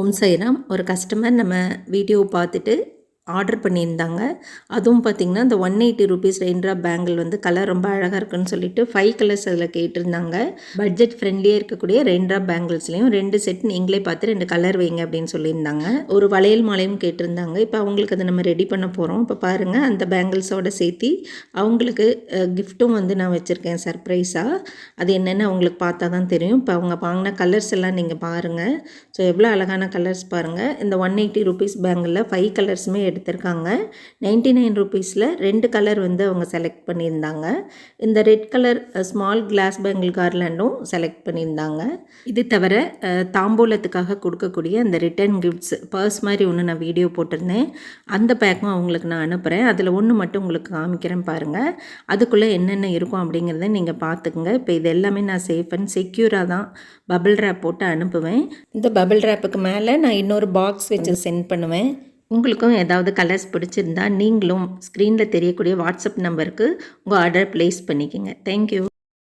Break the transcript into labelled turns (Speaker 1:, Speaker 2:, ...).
Speaker 1: ஓம் சாய்ராம். ஒரு கஸ்டமர் நம்ம வீடியோ பார்த்துட்டு ஆர்டர் பண்ணியிருந்தாங்க. அதுவும் பார்த்திங்கன்னா இந்த 180 ரூபீஸ் ரெயின்ட்ராப் பேங்கிள் வந்து கலர் ரொம்ப அழகாக இருக்குன்னு சொல்லிட்டு 5 கலர்ஸ் அதில் கேட்டிருந்தாங்க. பட்ஜெட் ஃப்ரெண்ட்லியாக இருக்கக்கூடிய ரெயின்ட்ராப் பேங்கிள்ஸ்லேயும் 2 செட் நீங்களே பார்த்து 2 கலர் வைங்க அப்படின்னு சொல்லியிருந்தாங்க. ஒரு வளையல் மாலையும் கேட்டிருந்தாங்க. இப்போ அவங்களுக்கு அதை நம்ம ரெடி பண்ண போகிறோம். இப்போ பாருங்கள், அந்த பேங்கிள்ஸோடு சேர்த்து அவங்களுக்கு கிஃப்ட்டும் வந்து நான் வச்சுருக்கேன் சர்ப்ரைஸாக. அது என்னென்னு அவங்களுக்கு பார்த்தா தான் தெரியும். இப்போ அவங்க வாங்கின கலர்ஸ் எல்லாம் நீங்கள் பாருங்கள். ஸோ எவ்வளோ அழகான கலர்ஸ் பாருங்கள். இந்த 180 ரூபீஸ் பேங்கிளில் 5 கலர்ஸுமே எடுத்திருக்காங்க. 99 ரூபீஸில் 2 கலர் வந்து அவங்க செலக்ட் பண்ணியிருந்தாங்க. இந்த red colour small glass bangle கார்லாண்டும் செலக்ட் பண்ணியிருந்தாங்க. இது தவிர தாம்பூலத்துக்காக கொடுக்கக்கூடிய அந்த ரிட்டன் கிஃப்ட்ஸ் பர்ஸ் மாதிரி ஒன்று நான் வீடியோ போட்டிருந்தேன். அந்த பேக்கும் அவங்களுக்கு நான் அனுப்புகிறேன். அதில் ஒன்று மட்டும் உங்களுக்கு காமிக்கிறேன் பாருங்கள். அதுக்குள்ளே என்னென்ன இருக்கும் அப்படிங்கிறத நீங்கள் பார்த்துக்குங்க. இப்போ இது எல்லாமே நான் சேஃப் அண்ட் செக்யூராக தான் பபிள் ரேப் போட்டு அனுப்புவேன். இந்த பபிள் ரேப்புக்கு மேலே நான் இன்னொரு பாக்ஸ் வச்சு சென்ட் பண்ணுவேன். உங்களுக்கும் ஏதாவது கலர்ஸ் பிடிச்சிருந்தா நீங்களும் ஸ்க்ரீனில் தெரியக்கூடிய வாட்ஸ்அப் நம்பருக்கு உங்கள் ஆர்டர் ப்ளேஸ் பண்ணிக்கோங்க. தேங்க்யூ.